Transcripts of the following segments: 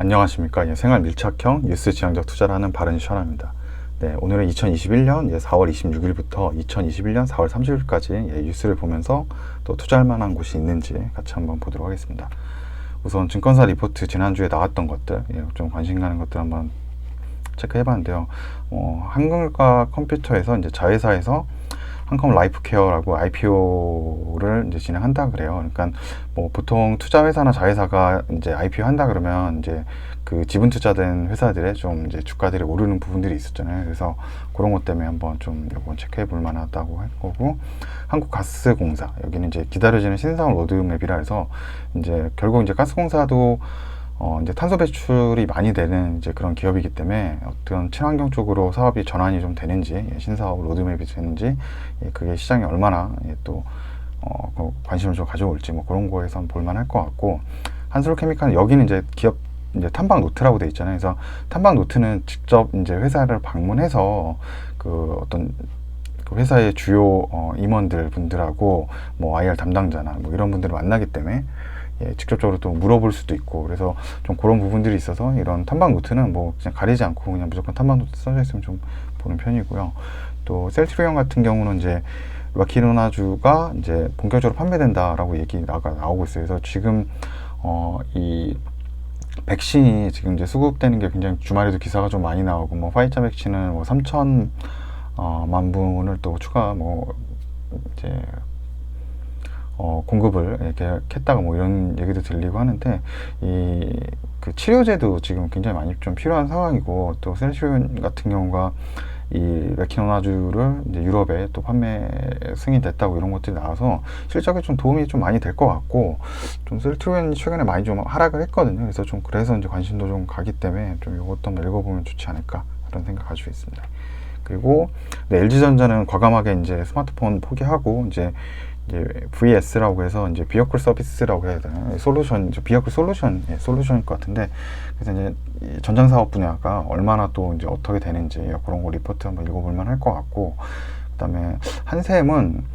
안녕하십니까. 생활 밀착형 뉴스 지향적 투자를 하는 바른시천합니다. 네, 오늘은 2021년 4월 26일부터 2021년 4월 30일까지 뉴스를 보면서 또 투자할 만한 곳이 있는지 같이 한번 보도록 하겠습니다. 우선 증권사 리포트 지난주에 나왔던 것들, 좀 관심 가는 것들 한번 체크해봤는데요. 한글과 컴퓨터에서 이제 자회사에서 한컴 라이프케어라고 IPO를 이제 진행한다 그래요. 그러니까 뭐 보통 투자 회사나 자회사가 이제 IPO 한다 그러면 이제 그 지분 투자된 회사들의 좀 이제 주가들이 오르는 부분들이 있었잖아요. 그래서 그런 것 때문에 한번 좀 이건 체크해 볼 만하다고 할 거고, 한국가스공사, 여기는 이제 기다려지는 신사업 로드맵이라 해서 이제 결국 이제 가스공사도 이제 탄소 배출이 많이 되는 이제 그런 기업이기 때문에 어떤 친환경 쪽으로 사업이 전환이 좀 되는지, 신사업 로드맵이 되는지, 그게 시장에 얼마나 또 관심을 좀 가져올지 뭐 그런 거에서 한번 볼만할 것 같고, 한솔케미칼은 여기는 이제 기업 이제 탐방 노트라고 돼 있잖아요. 그래서 탐방 노트는 직접 이제 회사를 방문해서 그 어떤 그 회사의 주요 임원들 분들하고 뭐 IR 담당자나 뭐 이런 분들을 만나기 때문에 직접적으로 또 물어볼 수도 있고, 그래서 좀 그런 부분들이 있어서 이런 탐방 노트는 뭐 그냥 가리지 않고 그냥 무조건 탐방 노트 써져 있으면 좀 보는 편이고요. 또 셀트리온 같은 경우는 이제 라키노나주가 이제 본격적으로 판매된다라고 얘기가 나오고 있어요. 그래서 지금 이 백신이 지금 이제 수급되는 게 굉장히 주말에도 기사가 좀 많이 나오고, 뭐 화이자 백신은 뭐 3천만 분을 또 추가 뭐 이제 공급을 이렇게 했다가 뭐 이런 얘기도 들리고 하는데, 이 그 치료제도 지금 굉장히 많이 좀 필요한 상황이고, 또 셀트리온 같은 경우가 이 레키노나주를 이제 유럽에 또 판매 승인됐다고 이런 것들이 나와서 실적에 좀 도움이 좀 많이 될 것 같고, 좀 셀트리온이 최근에 많이 좀 하락을 했거든요. 그래서 좀 그래서 이제 관심도 좀 가기 때문에 좀 이것도 한번 읽어보면 좋지 않을까 그런 생각 가지고 있습니다. 그리고 LG전자는 과감하게 이제 스마트폰 포기하고 이제 VS라고 해서 이제 비어클 서비스라고 해야 되나, 솔루션, 비어클 솔루션, 솔루션일 것 같은데, 그래서 이제 전장 사업 분야가 얼마나 또 이제 어떻게 되는지 그런 거 리포트 한번 읽어볼만 할 것 같고, 그다음에 한샘은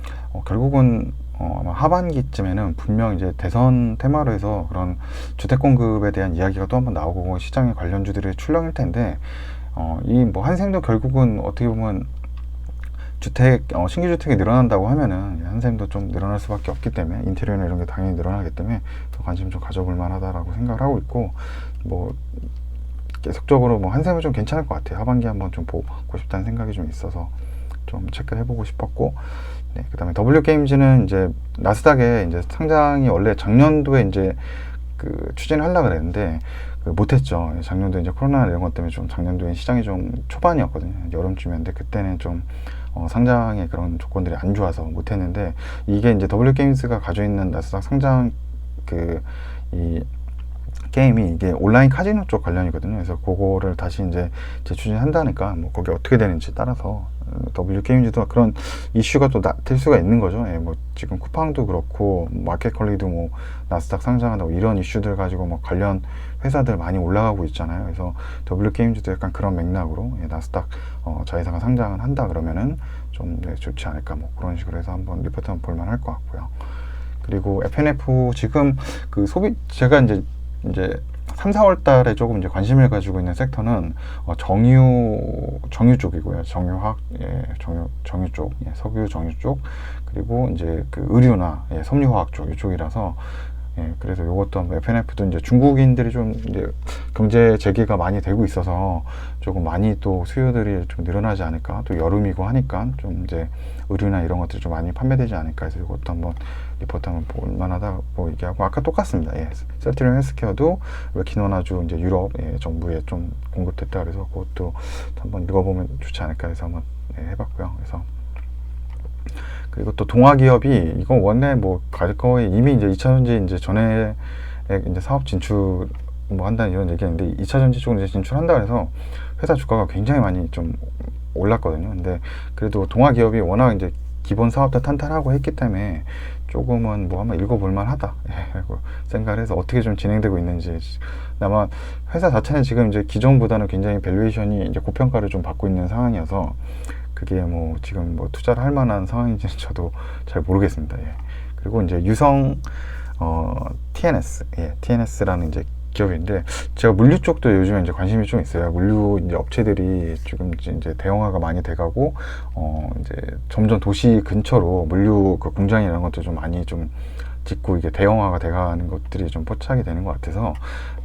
결국은 아마 하반기쯤에는 분명 이제 대선 테마로 해서 그런 주택 공급에 대한 이야기가 또 한번 나오고 시장의 관련주들이 출렁일 텐데, 이 뭐 한샘도 결국은 어떻게 보면 주택, 신규 주택이 늘어난다고 하면은 한샘도 좀 늘어날 수밖에 없기 때문에, 인테리어나 이런 게 당연히 늘어나기 때문에 더 관심 좀 가져볼 만하다라고 생각을 하고 있고, 뭐 계속적으로 뭐 한샘은 좀 괜찮을 것 같아요. 하반기 한번 좀 보고 싶다는 생각이 좀 있어서 좀 체크를 해보고 싶었고, 네, 그다음에 W게임즈는 이제 나스닥에 이제 상장이 원래 작년도에 이제 그 추진을 하려고 그랬는데 못했죠. 작년도에 이제 코로나 이런 것 때문에 좀 작년도에 시장이 좀 초반이었거든요. 여름쯤이었는데 그때는 좀 상장의 그런 조건들이 안 좋아서 못했는데, 이게 이제 W게임즈가 가지고 있는 나스닥 상장 이 게임이 이게 온라인 카지노 쪽 관련이거든요. 그래서 그거를 다시 이제 재추진한다니까 뭐 거기 어떻게 되는지 따라서 W게임즈도 그런 이슈가 또 될 수가 있는 거죠. 뭐 지금 쿠팡도 그렇고 마켓컬리도 뭐 나스닥 상장한다고 이런 이슈들 가지고 뭐 관련 회사들 많이 올라가고 있잖아요. 그래서 W게임즈도 약간 그런 맥락으로 나스닥 자회사가 상장을 한다 그러면은 좀 좋지 않을까 뭐 그런 식으로 해서 한번 리포트 한번 볼만 할 것 같고요. 그리고 FNF 지금 그 제가 이제 3, 4월 달에 조금 이제 관심을 가지고 있는 섹터는 정유 쪽이고요. 정유화학, 정유 쪽, 석유 정유 쪽, 그리고 이제 그 의류나 섬유화학 쪽 이쪽이라서, 그래서 이것도 한번 FNF도 이제 중국인들이 좀 이제 경제 재개가 많이 되고 있어서 조금 많이 또 수요들이 좀 늘어나지 않을까, 또 여름이고 하니까 좀 이제 의류나 이런 것들이 좀 많이 판매되지 않을까 해서 이것도 한번 리포트 한번 볼만하다고 얘기하고, 아까 똑같습니다. 셀트리온 헬스케어도 레키노나주 이제 유럽 정부에 좀 공급됐다 그래서 그것도 한번 읽어보면 좋지 않을까 해서 한번 해봤고요. 그래서 그리고 또 동아기업이 이거 원래 뭐 거의 이미 이제 2차전지 이제 전에 이제 사업 진출 뭐 한다는 이런 얘기했는데, 2차전지 쪽으로 이제 진출한다 그래서 회사 주가가 굉장히 많이 좀 올랐거든요. 근데 그래도 동아기업이 워낙 이제 기본 사업도 탄탄하고 했기 때문에 조금은 뭐 한번 읽어볼만 하다 생각을 해서 어떻게 좀 진행되고 있는지, 아마 회사 자체는 지금 이제 기존보다는 굉장히 밸류에이션이 이제 고평가를 좀 받고 있는 상황이어서 그게 뭐 지금 뭐 투자를 할 만한 상황인지는 저도 잘 모르겠습니다. 그리고 이제 유성 TNS, TNS라는 이제 기업인데, 제가 물류 쪽도 요즘에 이제 관심이 좀 있어요. 물류 이제 업체들이 지금 이제 대형화가 많이 돼가고, 이제 점점 도시 근처로 물류 그 공장이라는 것도 좀 많이 좀 짓고 이게 대형화가 돼가는 것들이 좀 포착이 되는 것 같아서,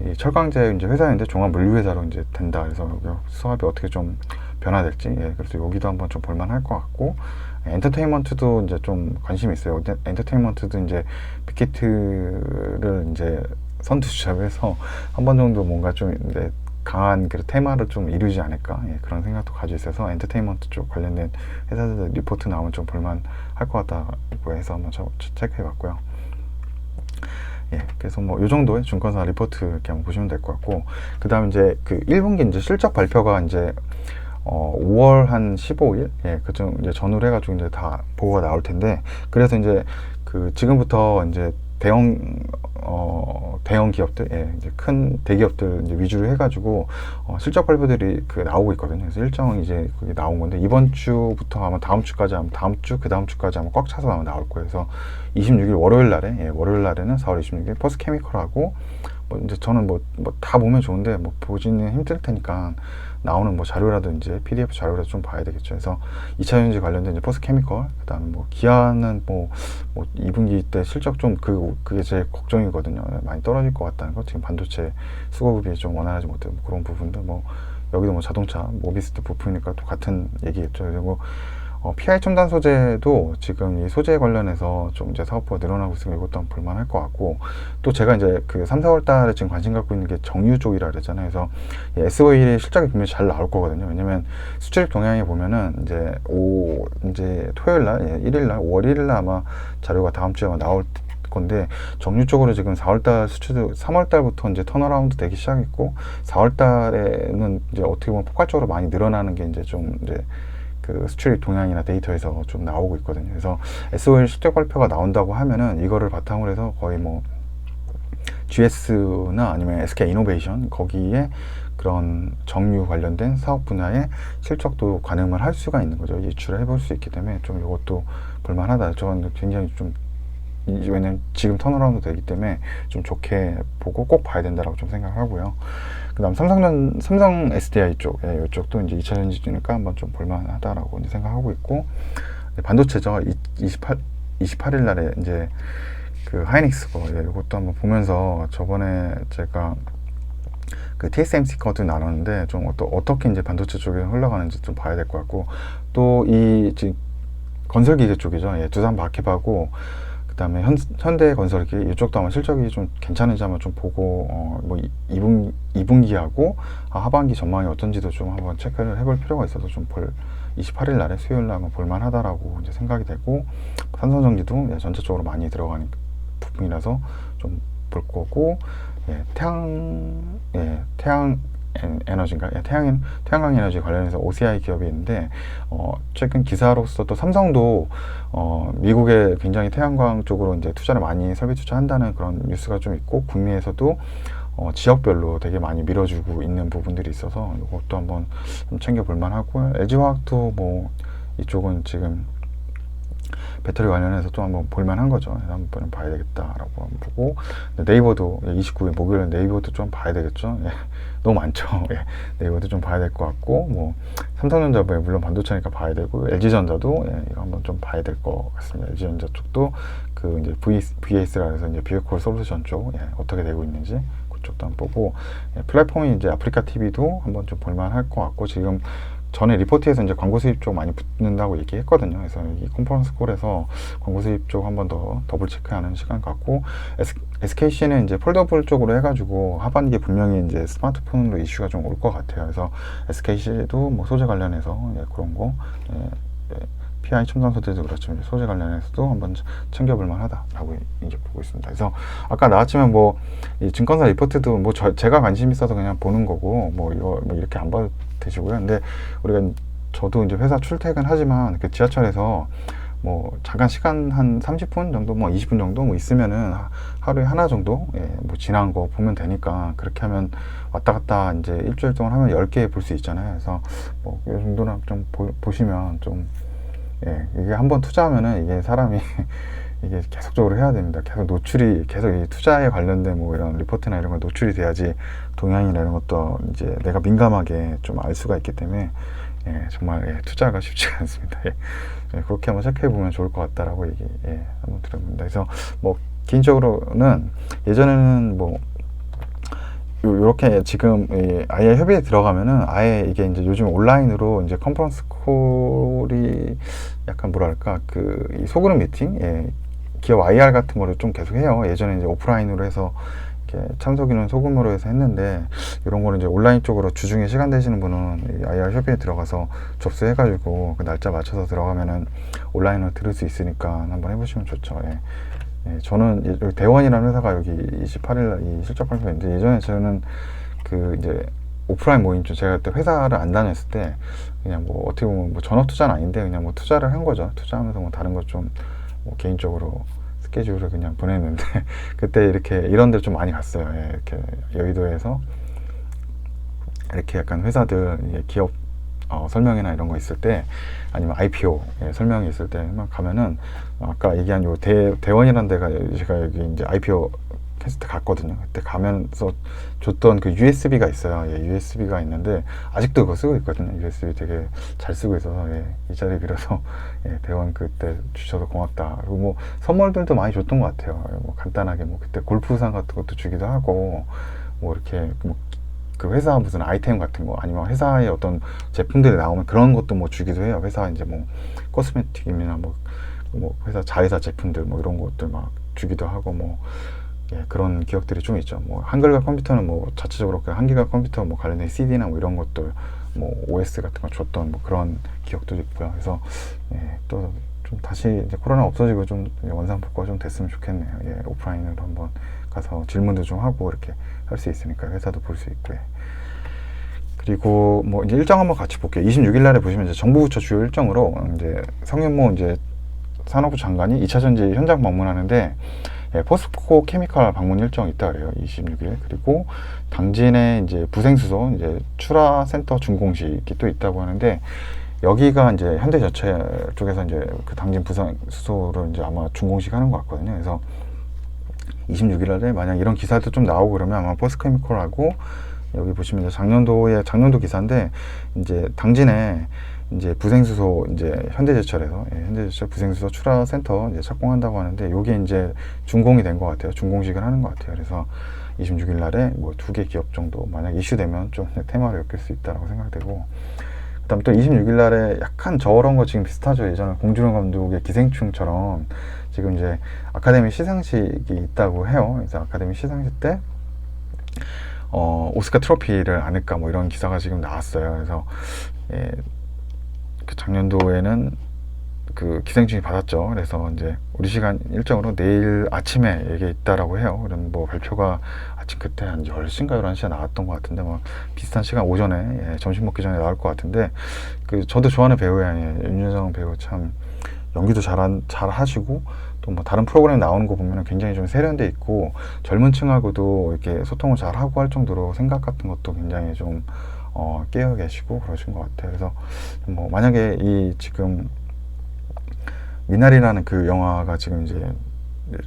이 철강제 이제 회사인데 종합 물류 회사로 이제 된다. 그래서 사업이 어떻게 좀 변화될지, 예, 그래서 여기도 한번 좀 볼만할 것 같고, 엔터테인먼트도 이제 좀 관심이 있어요. 엔터테인먼트도 이제 빅히트를 이제 선두주자로 해서 한 번 정도 뭔가 좀 이제 강한 그 테마를 좀 이루지 않을까, 예, 그런 생각도 가지고 있어서 엔터테인먼트 쪽 관련된 회사들 리포트 나오면 좀 볼만 할 것 같다고 해서 한번 체크해 봤고요. 예, 그래서 뭐 요 정도의 증권사 리포트 이렇게 한번 보시면 될 것 같고, 그 다음 이제 그 1분기 이제 실적 발표가 이제 5월 한 15일, 예, 그쯤 이제 전후로 해가지고 이제 다 보고가 나올 텐데, 그래서 이제 그 지금부터 이제 대형 기업들, 예, 이제 큰 대기업들 이제 위주로 해가지고 실적 발표들이 그 나오고 있거든요. 그래서 일정 이제 그게 나온 건데, 이번 주부터 아마 다음 주까지 아마 다음 주 그 다음 주까지 아마 꽉 차서 아마 나올 거예요. 그래서 26일 월요일 날에, 예, 월요일 날에는 4월 26일 포스케미컬하고, 뭐 이제 저는 뭐 다 보면 좋은데 뭐 보지는 힘들 테니까 나오는 뭐 자료라든지 PDF 자료라도 좀 봐야 되겠죠. 그래서 2차전지 관련된 이제 포스케미컬, 그다음에 뭐 기아는 뭐 2분기 때 실적 좀 그게 제일 걱정이거든요. 많이 떨어질 것 같다는 거. 지금 반도체 수급이 좀 원활하지 못해요. 뭐 그런 부분도 뭐 여기도 뭐 자동차, 모비스트 부품이니까 또 같은 얘기겠죠. 그리고 PI 첨단 소재도 지금 이 소재 관련해서 좀 이제 사업부가 늘어나고 있으면 이것도 한번 볼만할 것 같고, 또 제가 이제 그 3, 4월 달에 지금 관심 갖고 있는 게 정유 쪽이라 그랬잖아요. 그래서 SOE의 실적이 분명히 잘 나올 거거든요. 왜냐면 수출입 동향에 보면은 이제 토요일 날, 예, 1일 날, 5월 1일 날 아마 자료가 다음 주에 아마 나올 건데, 정유 쪽으로 지금 4월달 수출도 3월달부터 이제 턴어라운드 되기 시작했고, 4월달에는 이제 어떻게 보면 폭발적으로 많이 늘어나는 게 이제 좀 이제 그 수출입 동향이나 데이터에서 좀 나오고 있거든요. 그래서 SOL 실적 발표가 나온다고 하면은 이거를 바탕으로 해서 거의 뭐 GS나 아니면 SK 이노베이션 거기에 그런 정유 관련된 사업 분야의 실적도 가늠을 할 수가 있는 거죠. 예출을 해볼 수 있기 때문에 좀 이것도 볼만하다. 저는 굉장히 좀, 왜냐면 지금 턴어라운드 되기 때문에 좀 좋게 보고 꼭 봐야 된다라고 좀 생각하고요. 그 다음 삼성 SDI 쪽, 예, 이쪽도 이제 2차 전지니까 한번 좀 볼만하다라고 이제 생각하고 있고, 반도체죠. 28일 날에 이제 그 하이닉스 거, 예, 이것도 한번 보면서 저번에 제가 그 TSMC 거도 나눴는데 좀 어떻게 이제 반도체 쪽에 흘러가는지 좀 봐야 될 것 같고, 또 이 지금 건설기계 쪽이죠. 예, 두산 바퀴하고 그 다음에 현대건설기 이쪽도 아마 실적이 좀 괜찮은지 한번 좀 보고 뭐 2분기하고 하반기 전망이 어떤지도 좀 한번 체크를 해볼 필요가 있어서 좀 28일 날에 수요일 날 한번 볼만하다라고 이제 생각이 되고, 삼성전기도, 예, 전체적으로 많이 들어가는 부분이라서 좀 볼 거고, 예, 태양 에너지인가? 예, 태양광 에너지 관련해서 OCI 기업이 있는데, 최근 기사로서 또 삼성도, 미국에 굉장히 태양광 쪽으로 이제 투자를 많이 설비 투자한다는 그런 뉴스가 좀 있고, 국내에서도, 지역별로 되게 많이 밀어주고 있는 부분들이 있어서 이것도 한번 좀 챙겨볼 만하고, LG화학도 뭐, 이쪽은 지금 배터리 관련해서 또 한번 볼만한 거죠. 그래서 한번 봐야 되겠다라고 한번 보고, 네이버도 29일 목요일에 네이버도 좀 봐야 되겠죠. 예, 너무 많죠. 예, 네이버도 좀 봐야 될 것 같고, 뭐 삼성전자 물론 반도체니까 봐야 되고, LG전자도, 예, 이거 한번 좀 봐야 될 것 같습니다. LG전자 쪽도 그 이제 VS라 해서 이제 비에콜 솔루션 쪽, 예, 어떻게 되고 있는지 그쪽도 한번 보고, 예, 플랫폼이 이제 아프리카 TV도 한번 좀 볼만할 것 같고, 지금 전에 리포트에서 이제 광고 수입 쪽 많이 붙는다고 얘기했거든요. 그래서 이 컨퍼런스 콜에서 광고 수입 쪽 한번 더 더블 체크하는 시간 갖고, SKC는 이제 폴더블 쪽으로 해가지고 하반기에 분명히 이제 스마트폰으로 이슈가 좀 올 것 같아요. 그래서 SKC도 뭐 소재 관련해서, 예, 그런 거, 예, PI 첨단 소재도 그렇지만 소재 관련해서도 한번 챙겨볼 만하다라고 이제 보고 있습니다. 그래서 아까 나왔지만 뭐 이 증권사 리포트도 뭐 제가 관심 있어서 그냥 보는 거고, 뭐 이거 뭐 이렇게 안 봐도 되시고요. 근데 저도 이제 회사 출퇴근하지만 그 지하철에서 뭐 잠깐 시간 한 30분 정도, 뭐 20분 정도 뭐 있으면은 하루에 하나 정도, 예, 뭐 지난 거 보면 되니까, 그렇게 하면 왔다 갔다 이제 일주일 동안 하면 10개 볼 수 있잖아요. 그래서 뭐 이 정도는 좀 보시면 좀, 예, 이게 한번 투자하면은 이게 사람이 이게 계속적으로 해야 됩니다. 계속 노출이 계속 이 투자에 관련된 뭐 이런 리포트나 이런 거 노출이 돼야지 동향이나 이런 것도 이제 내가 민감하게 좀 알 수가 있기 때문에 정말 투자가 쉽지가 않습니다. 그렇게 한번 체크해 보면 좋을 것 같다라고 얘기 한번 드려봅니다. 그래서 뭐 개인적으로는 예전에는 뭐 요렇게 지금 아예 협의에 들어가면은 아예 이게 이제 요즘 온라인으로 이제 컨퍼런스 콜이 약간 뭐랄까 이 소그룹 미팅, 기업 IR 같은 거를 좀 계속 해요. 예전에 이제 오프라인으로 해서 이렇게 참석인은 소규모로 해서 했는데 이런 거는 이제 온라인 쪽으로 주중에 시간 되시는 분은 IR 협의에 들어가서 접수해가지고 그 날짜 맞춰서 들어가면은 온라인으로 들을 수 있으니까 한번 해보시면 좋죠. 저는 여기 대원이라는 회사가 여기 28일 이 실적 발표인데 예전에 저는 이제 오프라인 모임 중 제가 그때 회사를 안 다녔을 때 그냥 뭐 어떻게 보면 뭐 전업 투자는 아닌데 그냥 뭐 투자를 한 거죠. 투자하면서 뭐 다른 것 좀 뭐 개인적으로 스케줄을 그냥 보냈는데 그때 이렇게 이런 데를 좀 많이 갔어요. 이렇게 여의도에서 이렇게 약간 회사들 기업 설명회나 이런 거 있을 때 아니면 IPO 설명이 있을 때만 가면은 아까 얘기한 요 대원이라는 데가 제가 여기 이제 IPO 했을 때 갔거든요. 그때 가면서 줬던 그 USB가 있어요. USB가 있는데 아직도 그거 쓰고 있거든요. USB 되게 잘 쓰고 있어서 이 자리 빌어서 대원 그때 주셔서 고맙다. 그리고 뭐 선물들도 많이 줬던 것 같아요. 뭐 간단하게 뭐 그때 골프상 같은 것도 주기도 하고 뭐 이렇게 그 회사 무슨 아이템 같은 거 아니면 회사의 어떤 제품들이 나오면 그런 것도 뭐 주기도 해요. 회사 이제 뭐 코스메틱이나 뭐 회사 자회사 제품들 뭐 이런 것들 막 주기도 하고 뭐 그런 기억들이 좀 있죠. 뭐 한글과 컴퓨터는 뭐 자체적으로 그 한글과 컴퓨터 뭐 관련된 CD나 뭐 이런 것들 뭐 OS 같은 거 줬던 뭐 그런 기억도 있고요. 그래서 또 좀 다시 이제 코로나 없어지고 좀 원상복구가 좀 됐으면 좋겠네요. 오프라인으로 한번 가서 질문도 좀 하고 이렇게 할 수 있으니까 회사도 볼 수 있고요. 그리고 뭐 이제 일정 한번 같이 볼게요. 26일 날에 보시면 이제 정부 부처 주요 일정으로 이제 성현모 이제 산업부 장관이 2차 전지 현장 방문하는데 포스코 케미칼 방문 일정이 있다 그래요. 26일. 그리고 당진에 이제 부생수소 이제 출하 센터 준공식이 또 있다고 하는데 여기가 이제 현대제철 쪽에서 이제 그 당진 부생수소를 이제 아마 준공식 하는 것 같거든요. 그래서 26일 날에 만약 이런 기사도 좀 나오고 그러면 아마 포스코케미칼하고 여기 보시면 이제 작년도 기사인데 이제 당진에 이제 부생수소 이제 현대제철에서 현대제철 부생수소 출하 센터 이제 착공한다고 하는데 요게 이제 준공이 된 것 같아요. 준공식을 하는 것 같아요. 그래서 26일 날에 뭐 2개 기업 정도 만약 이슈되면 좀 테마를 엮일 수 있다라고 생각되고 그다음 또 26일 날에 약간 저런 거 지금 비슷하죠. 예전에 공준호 감독의 기생충처럼 지금 이제 아카데미 시상식이 있다고 해요. 그래서 아카데미 시상식 때 오스카 트로피를 안을까 뭐 이런 기사가 지금 나왔어요. 그래서 그 작년도에는 그 기생충이 받았죠. 그래서 이제 우리 시간 일정으로 내일 아침에 이게 있다라고 해요. 그런 뭐 발표가 아침 그때 한 10시인가 11시에 나왔던 것 같은데 뭐 비슷한 시간 오전에 점심 먹기 전에 나올 것 같은데 그 저도 좋아하는 배우예요. 윤여정 배우 참 연기도 잘 하시고 또 뭐 다른 프로그램 나오는 거 보면 굉장히 좀 세련돼 있고 젊은 층하고도 이렇게 소통을 잘 하고 할 정도로 생각 같은 것도 굉장히 좀 깨어 계시고 그러신 것 같아요. 그래서 뭐 만약에 이 지금 미나리라는 그 영화가 지금 이제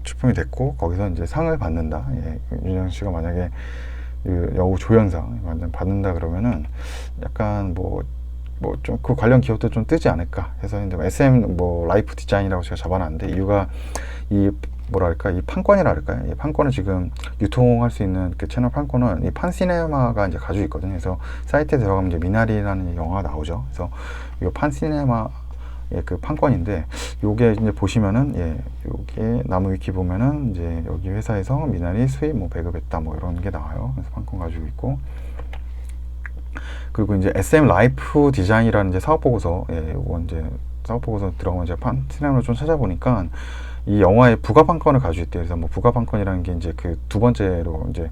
출품이 됐고 거기서 이제 상을 받는다. 윤여정 씨가 만약에 여우 조연상 받는다 그러면은 약간 뭐 좀 그 관련 기업도 좀 뜨지 않을까 해서 이제 SM 뭐 라이프 디자인이라고 제가 잡아놨는데 이유가 이 뭐랄까 이 판권이라 할까요? 이 판권을 지금 유통할 수 있는 그 채널 판권은 이 판시네마가 이제 가지고 있거든요. 그래서 사이트에 들어가면 이제 미나리라는 영화가 나오죠. 그래서 이 판시네마 그 판권인데 요게 이제 보시면은 요게 나무 위키 보면은 이제 여기 회사에서 미나리 수입 뭐 배급했다 뭐 이런 게 나와요. 그래서 판권 가지고 있고 그리고 이제 SM 라이프 디자인이라는 이제 사업 보고서 요거 이제 사업 보고서 들어가면 제가 판시네마로 좀 찾아보니까 이 영화의 부가 판권을 가지고 있대요. 그래서 뭐 부가 판권이라는 게 이제 그 두 번째로 이제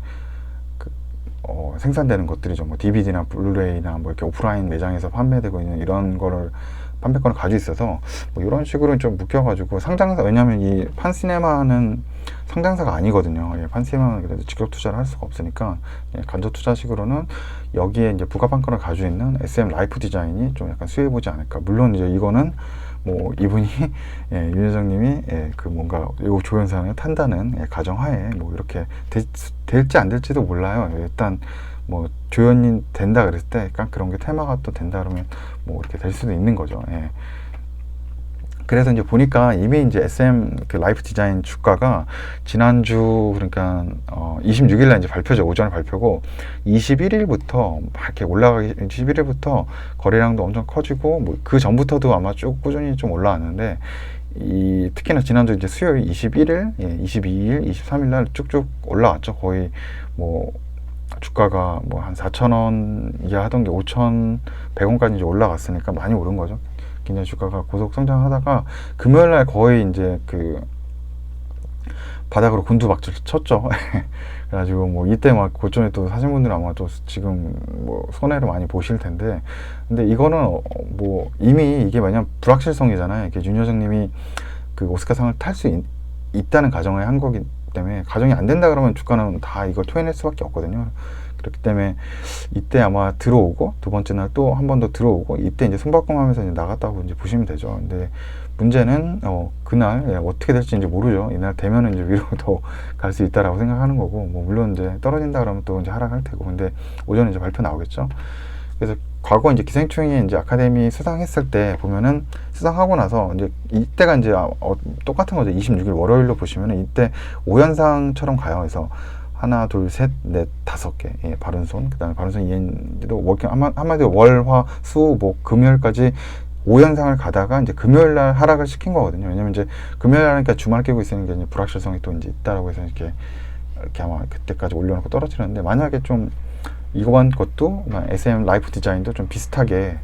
생산되는 것들이죠. 뭐 DVD나 블루레이나 뭐 이렇게 오프라인 매장에서 판매되고 있는 이런 거를 판매권을 가지고 있어서 뭐 이런 식으로 좀 묶여가지고 상장사 왜냐하면 이 판시네마는 상장사가 아니거든요. 판시네마는 그래도 직접 투자를 할 수가 없으니까 간접 투자식으로는 여기에 이제 부가 판권을 가지고 있는 SM 라이프 디자인이 좀 약간 수혜보지 않을까. 물론 이제 이거는 뭐 이분이 예, 윤여정님이 예, 그 뭔가 요 조연상을 탄다는 예, 가정하에 뭐 이렇게 될지 안 될지도 몰라요. 일단 뭐 조연이 된다 그랬을 때 약간 그런 게 테마가 또 된다 그러면 뭐 이렇게 될 수도 있는 거죠. 예. 그래서 이제 보니까 이미 이제 SM 그 라이프 디자인 주가가 지난주 그러니까 26일 날 이제 발표죠. 오전에 발표고 21일부터 막 이렇게 올라가기 21일부터 거래량도 엄청 커지고 뭐 그 전부터도 아마 쭉 꾸준히 좀 올라왔는데 이 특히나 지난주 이제 수요일 21일, 예, 22일, 23일 날 쭉쭉 올라왔죠. 거의 뭐 주가가 뭐 한 4,000원 이하 하던 게 5,100원까지 이제 올라갔으니까 많이 오른 거죠. 굉장히 주가가 고속 성장하다가 금요일 날 거의 이제 그 바닥으로 곤두박질 쳤죠. 그래가지고 뭐 이때 막 고점에 또 사신 분들은 아마 또 지금 뭐 손해를 많이 보실 텐데, 근데 이거는 뭐 이미 이게 뭐냐면 불확실성이잖아요. 이게 윤여정님이 그 오스카상을 탈 수 있다는 가정에 한 거기 때문에, 가정이 안 된다 그러면 주가는 다 이걸 토해낼 수밖에 없거든요. 그렇기 때문에 이때 아마 들어오고 두 번째 날 또 한 번 더 들어오고 이때 이제 손바꿈하면서 이제 나갔다고 이제 보시면 되죠. 근데 문제는 그날 어떻게 될지 이제 모르죠. 이날 되면은 이제 위로 더 갈 수 있다라고 생각하는 거고, 뭐 물론 이제 떨어진다 그러면 또 이제 하락할 테고, 근데 오전에 이제 발표 나오겠죠. 그래서 과거 이제 기생충이 이제 아카데미 수상했을 때 보면은 수상하고 나서 이제 이때가 이제 똑같은 거죠. 26일 월요일로 보시면은 이때 5연상처럼 가요. 그래서 하나, 둘, 셋, 넷, 5개. 예, 바른손. 그 다음에 바른손 ENG도 워킹, 한마디로 월, 화, 수, 목, 금요일까지 5연상을 가다가 이제 금요일 날 하락을 시킨 거거든요. 왜냐면 이제 금요일 날 하니까 주말 끼고 있으니까 이제 불확실성이 또 이제 있다라고 해서 이렇게 아마 그때까지 올려놓고 떨어지는데, 만약에 좀 이거만 것도 SM 라이프 디자인도 좀 비슷하게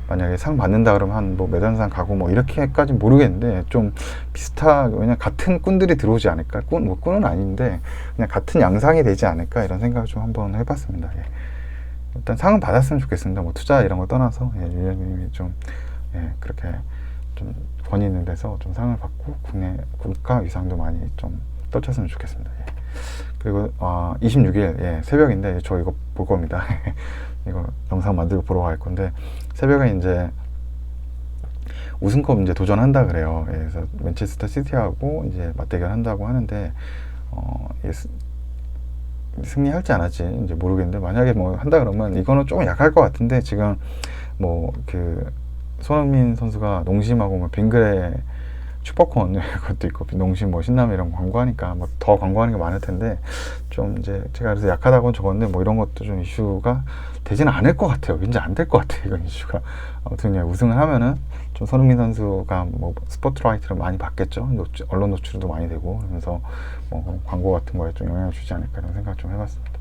만약에 상 받는다 그러면 한 뭐 매단상 가고 뭐 이렇게까지 모르겠는데 좀 비슷하게, 왜냐 같은 꾼들이 들어오지 않을까. 뭐 꾼은 아닌데 그냥 같은 양상이 되지 않을까 이런 생각을 좀 한번 해봤습니다. 예. 일단 상은 받았으면 좋겠습니다. 뭐 투자 이런 거 떠나서 윤여정님이 좀 그렇게 좀 권위 있는 데서 좀 상을 받고 국내 국가 위상도 많이 좀 떨쳤으면 좋겠습니다. 예. 그리고 26일 새벽인데 저 이거 볼 겁니다. 이거 영상 만들고 보러 갈 건데, 새벽에 이제 우승컵 이제 도전한다 그래요. 그래서 맨체스터 시티하고 이제 맞대결 한다고 하는데 승리할지 안 할지 이제 모르겠는데, 만약에 뭐 한다 그러면 이거는 조금 약할 것 같은데, 지금 뭐 그 손흥민 선수가 농심하고 뭐 빙그레 슈퍼콘 그것도 있고 농심 뭐 신라면 이런 광고하니까 뭐 더 광고하는 게 많을 텐데, 좀 이제 제가 그래서 약하다고 적었는데 뭐 이런 것도 좀 이슈가 되지는 않을 것 같아요. 왠지 안 될 것 같아요, 이건 이슈가. 아무튼 그냥 우승을 하면은 좀 손흥민 선수가 뭐 스포트라이트를 많이 받겠죠. 언론 노출도 많이 되고, 그러면서 뭐 광고 같은 거에 좀 영향을 주지 않을까 이런 생각 좀 해봤습니다.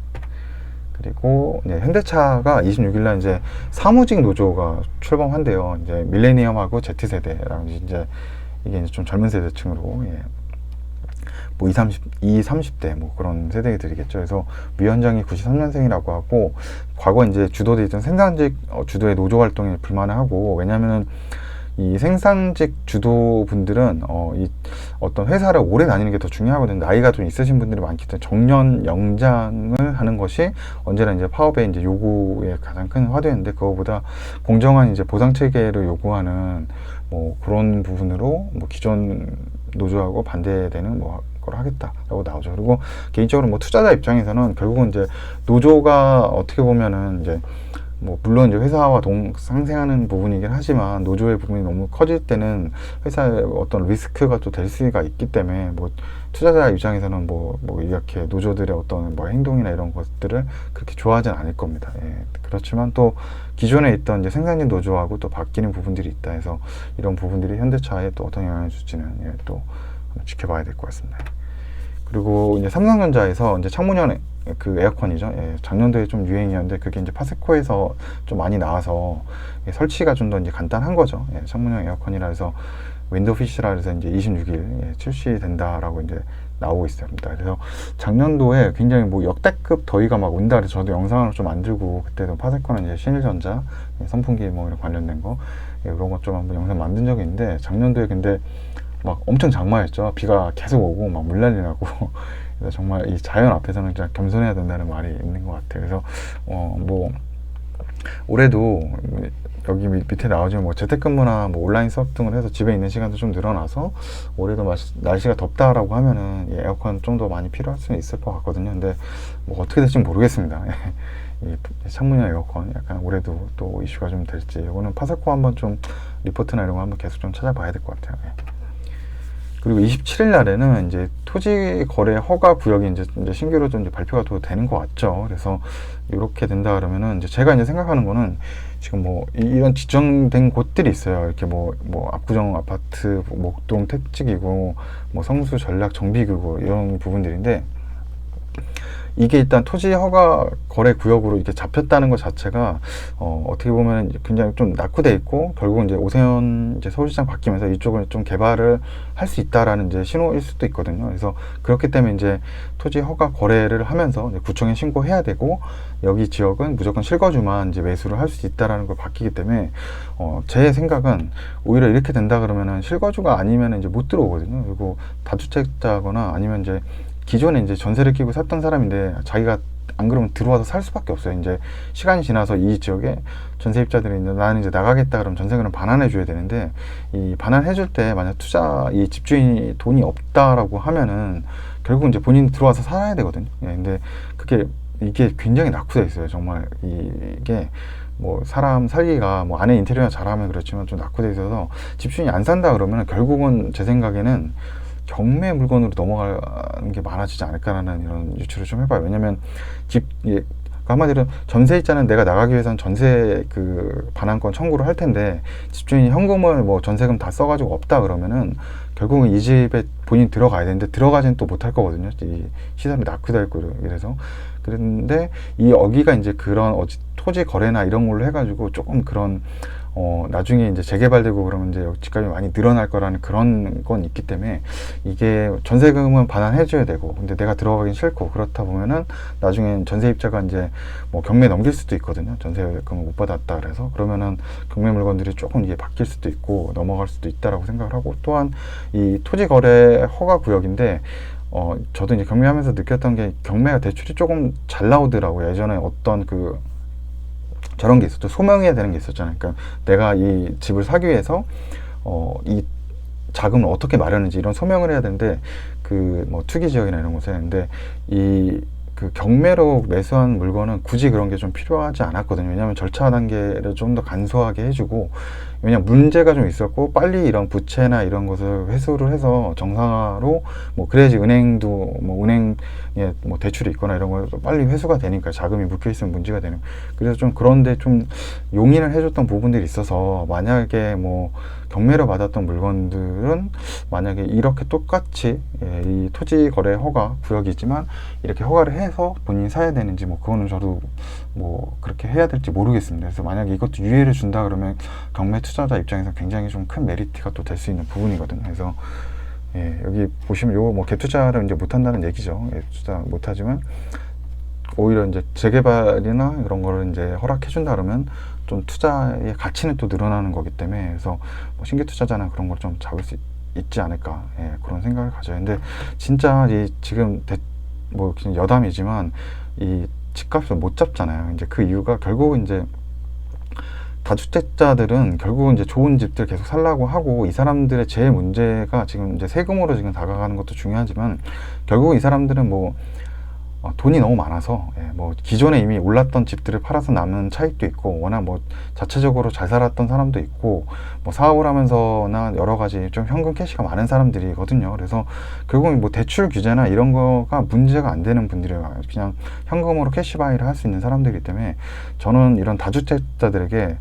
그리고 이제 현대차가 26일날 이제 사무직 노조가 출범한대요. 이제 밀레니엄하고 Z세대랑 이제 이게 이제 좀 젊은 세대층으로 뭐 20, 30대 뭐 그런 세대들이겠죠. 그래서 위원장이 93년생이라고 하고, 과거 이제 주도돼 있던 생산직 주도의 노조 활동에 불만을 하고, 왜냐면은 이 생산직 주도분들은 이 어떤 회사를 오래 다니는 게 더 중요하거든요. 나이가 좀 있으신 분들이 많기 때문에 정년 연장을 하는 것이 언제나 이제 파업의 이제 요구의 가장 큰 화두였는데, 그거보다 공정한 이제 보상 체계를 요구하는 뭐 그런 부분으로 뭐 기존 노조하고 반대되는 뭐 걸 하겠다라고 나오죠. 그리고 개인적으로 뭐 투자자 입장에서는 결국은 이제 노조가 어떻게 보면은 이제 뭐 물론 이제 회사와 상생하는 부분이긴 하지만, 노조의 부분이 너무 커질 때는 회사의 어떤 리스크가 또 될 수가 있기 때문에, 뭐 투자자 입장에서는 뭐 이렇게 노조들의 어떤 뭐 행동이나 이런 것들을 그렇게 좋아하진 않을 겁니다. 그렇지만 또 기존에 있던 이제 생산직 노조하고 또 바뀌는 부분들이 있다 해서 이런 부분들이 현대차에 또 어떤 영향을 줄지는 또 지켜봐야 될 것 같습니다. 그리고 이제 삼성전자에서 이제 창문형 그 에어컨이죠. 작년도에 좀 유행이었는데 그게 이제 파세코에서 좀 많이 나와서 설치가 좀 더 이제 간단한 거죠. 창문형 에어컨이라 해서 윈도우피시라 해서 이제 26일 출시된다라고 이제 나오고 있습니다. 그래서 작년도에 굉장히 뭐 역대급 더위가 막 온다 그래서 저도 영상을 좀 만들고, 그때도 파세코는 이제 신일전자 선풍기 뭐 이런 관련된 거 이런 것 좀 한번 영상 만든 적이 있는데, 작년도에 근데 막 엄청 장마였죠. 비가 계속 오고 막 물난리 나고 그래서 정말 이 자연 앞에서는 진짜 겸손해야 된다는 말이 있는 것 같아요. 그래서 뭐 올해도 여기 밑에 나오지만 뭐 재택근무나 뭐 온라인 수업 등을 해서 집에 있는 시간도 좀 늘어나서 올해도 날씨가 덥다라고 하면은 에어컨 좀 더 많이 필요할 수는 있을 것 같거든요. 근데 뭐 어떻게 될지 모르겠습니다. 이 창문이나 에어컨 약간 올해도 또 이슈가 좀 될지, 이거는 파사코 한번 좀 리포트나 이런 거 한번 계속 좀 찾아봐야 될 것 같아요. 그리고 27일 날에는 이제 토지 거래 허가 구역이 이제 신규로 좀 이제 발표가 또 되는 것 같죠. 그래서 이렇게 된다 그러면은 이제 제가 이제 생각하는 거는 지금 뭐 이런 지정된 곳들이 있어요. 이렇게 뭐 압구정 아파트, 목동 택지기구, 뭐 성수 전략 정비기구 이런 부분들인데, 이게 일단 토지 허가 거래 구역으로 이렇게 잡혔다는 것 자체가 어떻게 보면 굉장히 좀 낙후돼 있고, 결국 이제 오세훈 이제 서울시장 바뀌면서 이쪽을 좀 개발을 할 수 있다라는 이제 신호일 수도 있거든요. 그래서 그렇기 때문에 이제 토지 허가 거래를 하면서 이제 구청에 신고해야 되고, 여기 지역은 무조건 실거주만 이제 매수를 할 수 있다라는 걸 바뀌기 때문에 제 생각은 오히려 이렇게 된다 그러면은 실거주가 아니면 이제 못 들어오거든요. 그리고 다주택자거나 아니면 이제 기존에 이제 전세를 끼고 샀던 사람인데 자기가 안 그러면 들어와서 살 수밖에 없어요. 이제 시간이 지나서 이 지역에 전세입자들이 있는데 나는 이제 나가겠다 그러면 전세금을 반환해 줘야 되는데, 이 반환해 줄 때 만약 이 집주인이 돈이 없다라고 하면은 결국 이제 본인이 들어와서 살아야 되거든요. 예, 근데 이게 굉장히 낙후돼 있어요. 정말 이게 뭐 사람 살기가 뭐 안에 인테리어 잘하면 그렇지만 좀 낙후돼 있어서 집주인이 안 산다 그러면 결국은 제 생각에는 경매 물건으로 넘어가는 게 많아지지 않을까라는 이런 유추를 좀 해봐요. 왜냐면 한마디로 전세입자는 내가 나가기 위해서는 전세 그 반환권 청구를 할 텐데, 집주인이 현금을 뭐 전세금 다 써가지고 없다 그러면은 결국은 이 집에 본인 들어가야 되는데 들어가지는 또 못할 거거든요. 이 시설이 낙후돼 있고 이래서. 그런데 여기가 이제 그런 토지 거래나 이런 걸로 해가지고 조금 그런 나중에 이제 재개발되고 그러면 이제 집값이 많이 늘어날 거라는 그런 건 있기 때문에, 이게 전세금은 반환해줘야 되고, 근데 내가 들어가긴 싫고, 그렇다 보면은 나중엔 전세입자가 이제 뭐 경매 넘길 수도 있거든요. 전세금을 못 받았다 그래서. 그러면은 경매 물건들이 조금 이게 바뀔 수도 있고 넘어갈 수도 있다라고 생각을 하고, 또한 이 토지 거래 허가 구역인데 저도 이제 경매하면서 느꼈던 게 경매가 대출이 조금 잘 나오더라고요. 예전에 어떤 저런 게 있었죠. 소명해야 되는 게 있었잖아요. 그러니까 내가 이 집을 사기 위해서 이 자금을 어떻게 마련하는지 이런 소명을 해야 되는데, 뭐 투기 지역이나 이런 곳에. 근데 그 경매로 매수한 물건은 굳이 그런 게 좀 필요하지 않았거든요. 왜냐하면 절차 단계를 좀 더 간소하게 해주고, 왜냐면 문제가 좀 있었고 빨리 이런 부채나 이런 것을 회수를 해서 정상화로 뭐 그래야지 은행도 뭐 은행에 뭐 대출이 있거나 이런 거 빨리 회수가 되니까, 자금이 묵혀 있으면 문제가 되는. 그래서 좀 그런데 좀 용인을 해줬던 부분들이 있어서, 만약에 뭐 경매로 받았던 물건들은 만약에 이렇게 똑같이 이 토지 거래 허가 구역이지만 이렇게 허가를 해서 본인이 사야 되는지, 뭐 그거는 저도 뭐 그렇게 해야 될지 모르겠습니다. 그래서 만약에 이것도 유예를 준다 그러면 경매 투자자 입장에서 굉장히 좀 큰 메리트가 또 될 수 있는 부분이거든요. 그래서 여기 보시면 요거 뭐 갭투자를 이제 못한다는 얘기죠. 투자 못하지만 오히려 이제 재개발이나 이런 거를 이제 허락해 준다 그러면 좀 투자의 가치는 또 늘어나는 거기 때문에, 그래서 뭐 신규 투자자나 그런 걸 좀 잡을 수 있지 않을까, 그런 생각을 가져요. 근데 진짜 지금 뭐 여담이지만 이 집값을 못 잡잖아요. 이제 그 이유가 결국은 이제 다주택자들은 결국은 이제 좋은 집들 계속 살라고 하고, 이 사람들의 제일 문제가 지금 이제 세금으로 지금 다가가는 것도 중요하지만, 결국은 이 사람들은 뭐 돈이 너무 많아서 뭐 기존에 이미 올랐던 집들을 팔아서 남은 차익도 있고, 워낙 뭐 자체적으로 잘 살았던 사람도 있고, 뭐 사업을 하면서나 여러 가지 좀 현금 캐시가 많은 사람들이거든요. 그래서 결국은 뭐 대출 규제나 이런 거가 문제가 안 되는 분들이에요. 그냥 현금으로 캐시바이를 할 수 있는 사람들이기 때문에, 저는 이런 다주택자들에게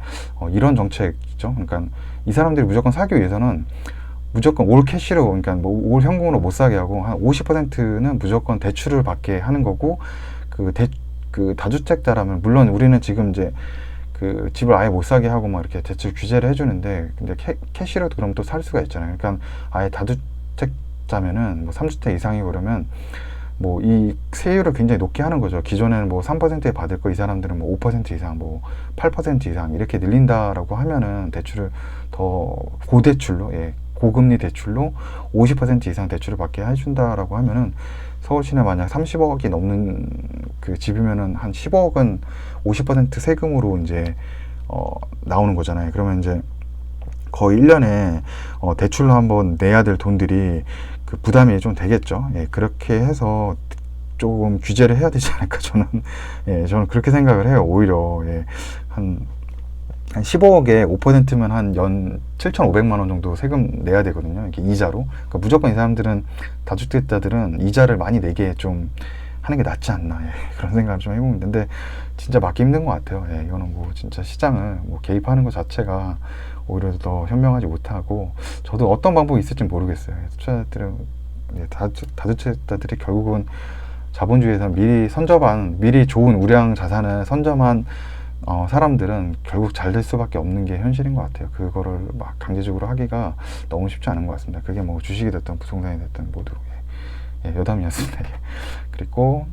이런 정책이죠. 그러니까 이 사람들이 무조건 사기 위해서는 무조건 올 캐시로, 그러니까 뭐 올 현금으로 못 사게 하고 한 50%는 무조건 대출을 받게 하는 거고, 그 다주택자라면, 물론 우리는 지금 이제 그 집을 아예 못 사게 하고 막 이렇게 대출 규제를 해주는데, 근데 캐시로도 그럼 또 살 수가 있잖아요. 그러니까 아예 다주택자면은 뭐 3주택 이상이고 그러면 뭐 이 세율을 굉장히 높게 하는 거죠. 기존에는 뭐 3%에 받을 거 이 사람들은 뭐 5% 이상, 뭐 8% 이상 이렇게 늘린다라고 하면은 대출을 더 고대출로, 고금리 대출로 50% 이상 대출을 받게 해준다라고 하면은, 서울 시내 만약 30억이 넘는 그 집이면은 한 10억은 50% 세금으로 이제 나오는 거잖아요. 그러면 이제 거의 1년에 대출로 한번 내야 될 돈들이 그 부담이 좀 되겠죠. 예, 그렇게 해서 조금 규제를 해야 되지 않을까 저는 예, 저는 그렇게 생각을 해요. 오히려 예, 한 15억에 5%면 한 연 7,500만 원 정도 세금 내야 되거든요. 이렇게 이자로. 그러니까 무조건 이 사람들은 다주택자들은 이자를 많이 내게 좀 하는 게 낫지 않나 예, 그런 생각을 좀 해보고 있는데 진짜 막기 힘든 것 같아요. 예, 이거는 뭐 진짜 시장을 뭐 개입하는 것 자체가 오히려 더 현명하지 못하고 저도 어떤 방법이 있을지 모르겠어요. 투자자들은 예, 다주택자들이 결국은 자본주의에서 미리 좋은 우량 자산을 선점한 사람들은 결국 잘 될 수밖에 없는 게 현실인 것 같아요. 그거를 막 강제적으로 하기가 너무 쉽지 않은 것 같습니다. 그게 뭐 주식이 됐든 부동산이 됐든 모두 예, 여담이었습니다. 예. 그리고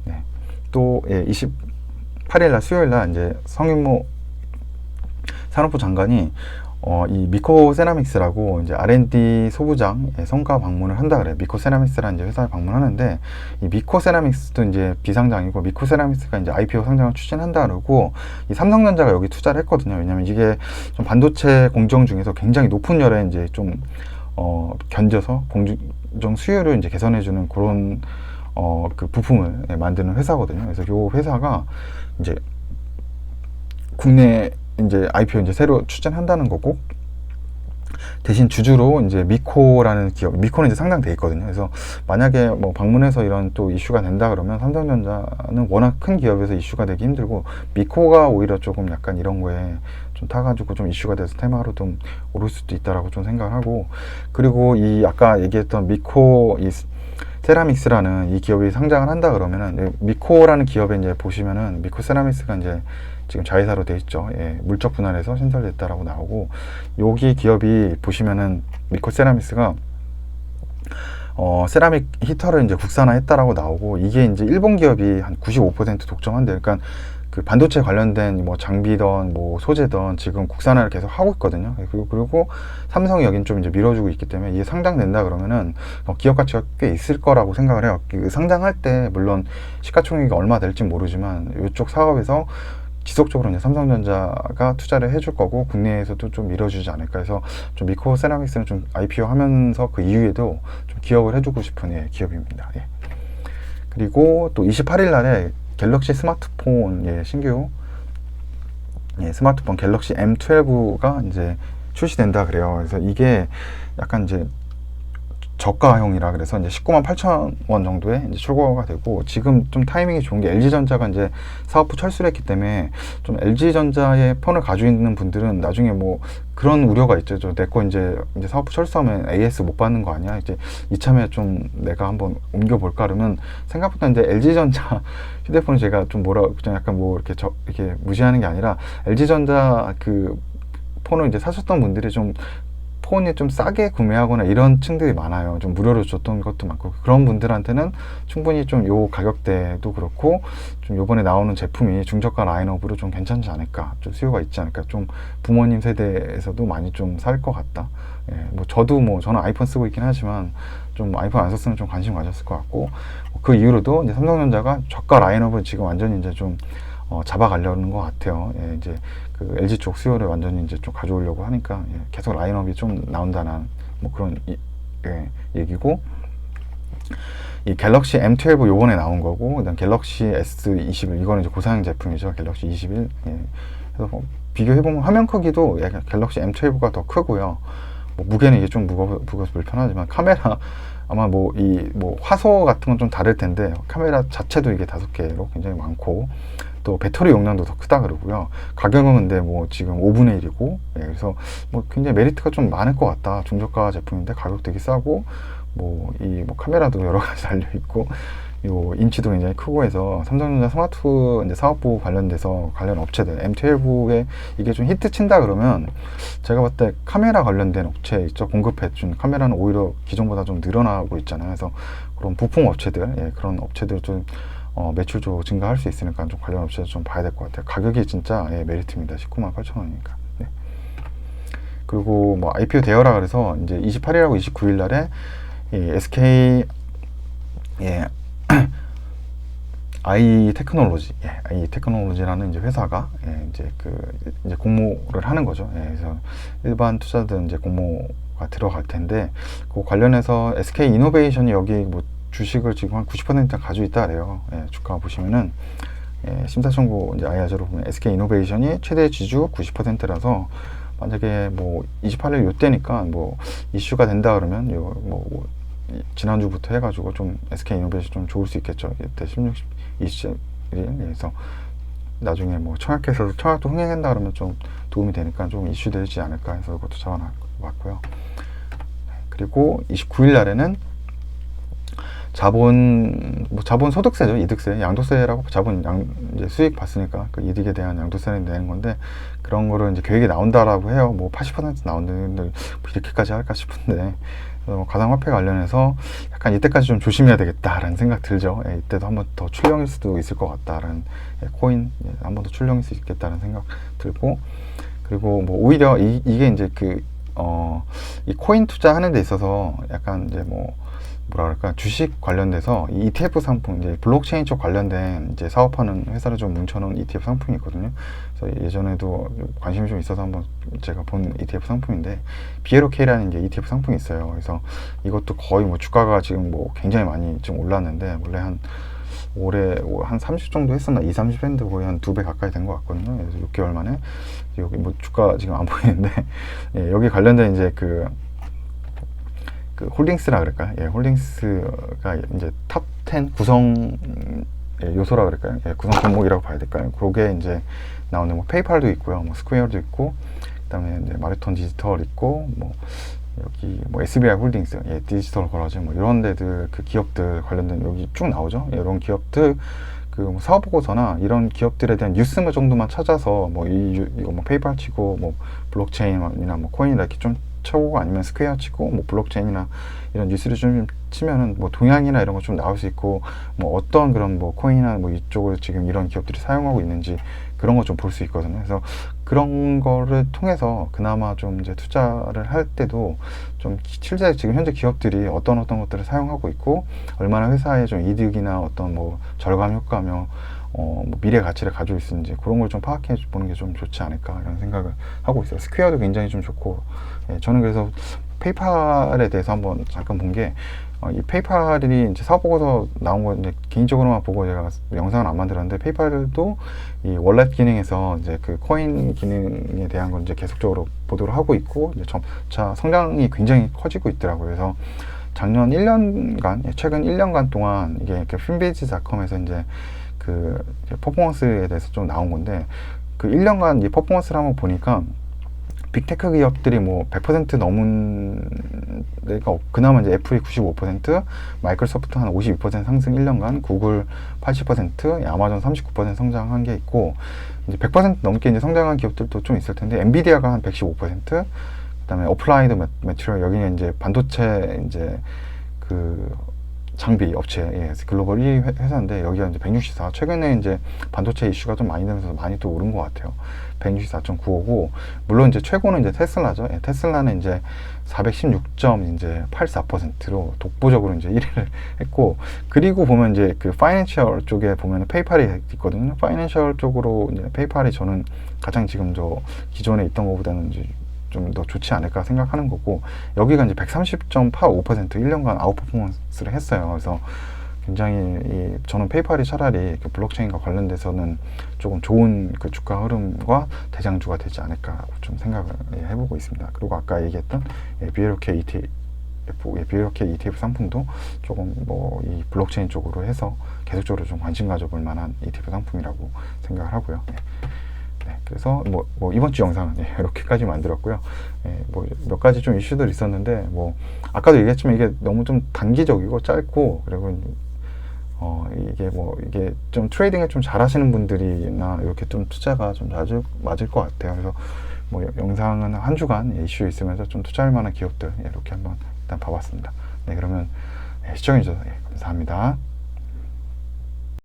또 28일날 수요일날 이제 성인모 산업부 장관이 이 미코 세라믹스라고 이제 R&D 소부장 성과 방문을 한다 그래요. 미코 세라믹스라는 이제 회사를 방문하는데 이 미코 세라믹스도 이제 비상장이고 미코 세라믹스가 이제 IPO 상장을 추진한다 그러고 이 삼성전자가 여기 투자를 했거든요. 왜냐면 이게 좀 반도체 공정 중에서 굉장히 높은 열에 이제 좀 견뎌서 공정 수율을 이제 개선해주는 그런 그 부품을 만드는 회사거든요. 그래서 이 회사가 이제 국내 이제 IPO 이제 새로 추진한다는 거고 대신 주주로 이제 미코라는 기업, 미코는 이제 상장돼 있거든요. 그래서 만약에 뭐 방문해서 이런 또 이슈가 된다 그러면 삼성전자는 워낙 큰 기업에서 이슈가 되기 힘들고 미코가 오히려 조금 약간 이런 거에 좀 타가지고 좀 이슈가 돼서 테마로 좀 오를 수도 있다라고 좀 생각을 하고 그리고 이 아까 얘기했던 미코 이 세라믹스라는 이 기업이 상장을 한다 그러면은 미코라는 기업에 이제 보시면은 미코 세라믹스가 이제 지금 자회사로 돼 있죠. 예, 물적 분할해서 신설됐다라고 나오고 여기 기업이 보시면은 미코 세라믹스가 세라믹 히터를 이제 국산화했다라고 나오고 이게 이제 일본 기업이 한 95% 독점한대. 그러니까 그 반도체 관련된 뭐 장비든 뭐 소재든 지금 국산화를 계속 하고 있거든요. 그리고 삼성이 여긴 좀 이제 밀어주고 있기 때문에 이게 상장된다 그러면은 기업 가치가 꽤 있을 거라고 생각을 해요. 그 상장할 때 물론 시가총액이 얼마 될지 모르지만 이쪽 사업에서 지속적으로 이제 삼성전자가 투자를 해줄 거고 국내에서도 좀 밀어주지 않을까 해서 좀 미코 세라믹스는 좀 IPO 하면서 그 이후에도 좀 기업을 해주고 싶은 기업입니다. 예. 그리고 또 28일 날에 갤럭시 스마트폰 신규 스마트폰 갤럭시 M12가 이제 출시된다 그래요. 그래서 이게 약간 이제 저가형이라 그래서 이제 19만 8천 원 정도에 이제 출고가 되고 지금 좀 타이밍이 좋은 게 LG전자가 이제 사업부 철수를 했기 때문에 좀 LG전자의 폰을 가지고 있는 분들은 나중에 뭐 그런 우려가 있죠. 내 거 이제 사업부 철수하면 AS 못 받는 거 아니야? 이제 이참에 좀 내가 한번 옮겨볼까 그러면 생각보다 이제 LG전자 휴대폰을 제가 좀 그냥 약간 뭐 이렇게 무시하는 게 아니라 LG전자 그 폰을 이제 사셨던 분들이 좀 폰이 좀 싸게 구매하거나 이런 층들이 많아요. 좀 무료로 줬던 것도 많고 그런 분들한테는 충분히 좀 요 가격대도 그렇고 좀 요번에 나오는 제품이 중저가 라인업으로 좀 괜찮지 않을까, 좀 수요가 있지 않을까, 좀 부모님 세대에서도 많이 좀 살 것 같다. 예, 뭐 저는 아이폰 쓰고 있긴 하지만 좀 아이폰 안 썼으면 좀 관심 가졌을 것 같고 그 이후로도 이제 삼성전자가 저가 라인업을 지금 완전히 이제 좀 잡아가려는 것 같아요. 예, 이제 그 LG 쪽 수요를 완전히 이제 좀 가져오려고 하니까 계속 라인업이 좀 나온다는 뭐 그런 얘기고 이 갤럭시 M12 요번에 나온 거고 그다음 갤럭시 S21 이거는 이제 고사양 제품이죠. 갤럭시 21 그래서 뭐 비교해보면 화면 크기도 갤럭시 M12가 더 크고요. 뭐 무게는 이게 좀 무거워서 불편하지만 카메라 아마 뭐 화소 같은 건 좀 다를 텐데 카메라 자체도 이게 5개로 굉장히 많고 또 배터리 용량도 더 크다 그러고요. 가격은 근데 뭐 지금 5분의 1이고 그래서 뭐 굉장히 메리트가 좀 많을 것 같다. 중저가 제품인데 가격 되게 싸고 뭐 카메라도 여러 가지 달려 있고 요 인치도 굉장히 크고 해서 삼성전자 스마트 이제 사업부 관련돼서 관련 업체들 M12에 이게 좀 히트 친다 그러면 제가 봤을 때 카메라 관련된 업체 있죠. 공급해준 카메라는 오히려 기존보다 좀 늘어나고 있잖아요. 그래서 그런 부품 업체들 그런 업체들 좀 매출도 증가할 수 있으니까 좀 관련 업체도 좀 봐야 될 것 같아요. 가격이 진짜 메리트입니다. 19만 8천 원이니까. 네. 그리고 뭐 IPO 대여라 그래서 이제 28일하고 29일 날에 SK 아이 테크놀로지, 아이 테크놀로지라는 이제 회사가 이제 공모를 하는 거죠. 그래서 일반 투자든 이제 공모가 들어갈 텐데 그 관련해서 SK 이노베이션이 여기 뭐 주식을 지금 한 90% 가지고 있다 그래요. 주가 보시면은 심사청구 이제 IR로 보면 SK 이노베이션이 최대 지주 90%라서 만약에 뭐 28일 요때니까 뭐 이슈가 된다 그러면 뭐 지난주부터 해가지고 좀 SK 이노베이션 좀 좋을 수 있겠죠. 이때 16, 27일 그래서 나중에 뭐 청약도 흥행한다 그러면 좀 도움이 되니까 좀 이슈되지 않을까 해서 그것도 잡아놨고요. 그리고 29일 날에는 자본 소득세죠. 이득세, 양도세라고 이제 수익 봤으니까 그 이득에 대한 양도세를 내는 건데 그런 거를 이제 계획이 나온다라고 해요. 뭐 80% 나오는데 이렇게까지 할까 싶은데 가상화폐 관련해서 약간 이때까지 좀 조심해야 되겠다라는 생각 들죠. 이때도 한번 더 출렁일 수도 있을 것 같다라는 코인 한 번 더 출렁일 수 있겠다는 생각 들고 그리고 뭐 오히려 이게 이제 이 코인 투자하는 데 있어서 약간 이제 뭐라 그럴까 주식 관련돼서 이 ETF 상품 이제 블록체인 쪽 관련된 이제 사업하는 회사를 좀 뭉쳐놓은 ETF 상품이 있거든요. 그래서 예전에도 관심이 좀 있어서 한번 제가 본 ETF 상품인데 BLOK라는 이제 ETF 상품이 있어요. 그래서 이것도 거의 뭐 주가가 지금 뭐 굉장히 많이 좀 올랐는데 원래 올해 한 30 정도 했었나? 30 했는데 거의 한 2배 가까이 된 것 같거든요. 그래서 6개월 만에 여기 뭐 주가 지금 안 보이는데 여기 관련된 이제 그 홀딩스라 그럴까요? 홀딩스가 이제 탑 10 구성 요소라 그럴까요? 구성 종목이라고 봐야 될까요? 그게 이제 나오는 뭐 페이팔도 있고요, 뭐 스퀘어도 있고, 그다음에 이제 마라톤 디지털 있고, 뭐 여기 뭐 SBI 홀딩스, 디지털 거라지 뭐 이런 데들 그 기업들 관련된 여기 쭉 나오죠. 이런 기업들 그 사업 보고서나 이런 기업들에 대한 뉴스 정도만 찾아서 이거 뭐 페이팔 치고 뭐 블록체인이나 뭐 코인 이렇게 좀 쳐보고 아니면 스퀘어 치고 뭐 블록체인이나 이런 뉴스를 좀 치면은 뭐 동향이나 이런 거 좀 나올 수 있고 뭐 어떤 그런 뭐 코인이나 뭐 이쪽을 지금 이런 기업들이 사용하고 있는지 그런 거 좀 볼 수 있거든요. 그래서 그런 거를 통해서 그나마 좀 이제 투자를 할 때도 좀 실제 지금 현재 기업들이 어떤 것들을 사용하고 있고 얼마나 회사에 좀 이득이나 어떤 뭐 절감 효과며 뭐 미래 가치를 가지고 있는지 그런 걸 좀 파악해 보는 게 좀 좋지 않을까 이런 생각을 하고 있어요. 스퀘어도 굉장히 좀 좋고 저는 그래서 페이팔에 대해서 한번 잠깐 본 게 이 페이팔이 이제 사업 보고서 나온 거 이제 개인적으로만 보고 제가 영상을 안 만들었는데 페이팔도 이 월렛 기능에서 이제 그 코인 기능에 대한 걸 이제 계속적으로 보도를 하고 있고 이제 점차 성장이 굉장히 커지고 있더라고요. 그래서 작년 1년간 최근 1년간 동안 이게 핀베이지닷컴에서 이제 그 퍼포먼스에 대해서 좀 나온 건데 그 1년간 이 퍼포먼스를 한번 보니까 빅테크 기업들이 뭐 100% 넘은 데가 그나마 이제 애플이 95%, 마이크로소프트 한 52% 상승 1년간, 구글 80%, 아마존 39% 성장한 게 있고 이제 100% 넘게 이제 성장한 기업들도 좀 있을 텐데 엔비디아가 한 115%, 그다음에 어플라이드 매트리얼 여기는 이제 반도체 이제 그 장비 업체 글로벌 1위 회사인데 여기가 이제 164 최근에 이제 반도체 이슈가 좀 많이 되면서 많이 또 오른 것 같아요. 164.95고 물론 이제 최고는 이제 테슬라죠. 테슬라는 이제 416.84%로 독보적으로 이제 1위를 했고 그리고 보면 이제 그 파이낸셜 쪽에 보면 페이팔이 있거든요. 파이낸셜 쪽으로 이제 페이팔이 저는 가장 지금 저 기존에 있던 것보다는 이제 좀 더 좋지 않을까 생각하는 거고 여기가 이제 130.85% 1년간 아웃 퍼포먼스를 했어요. 그래서 굉장히 저는 페이팔이 차라리 그 블록체인과 관련돼서는 조금 좋은 그 주가 흐름과 대장주가 되지 않을까 좀 생각을 해보고 있습니다. 그리고 아까 얘기했던 BLOK ETF 상품도 조금 뭐 이 블록체인 쪽으로 해서 계속적으로 좀 관심 가져볼 만한 ETF 상품이라고 생각을 하고요. 그래서 뭐 이번 주 영상은 이렇게까지 만들었고요. 뭐 몇 가지 좀 이슈들이 있었는데 뭐 아까도 얘기했지만 이게 너무 좀 단기적이고 짧고 그리고 이게 좀 트레이딩을 좀 잘하시는 분들이나 이렇게 좀 투자가 좀 자주 맞을 것 같아요. 그래서 뭐 영상은 한 주간 이슈 있으면서 좀 투자할 만한 기업들 이렇게 한번 일단 봐봤습니다. 그러면 시청해주셔서 감사합니다.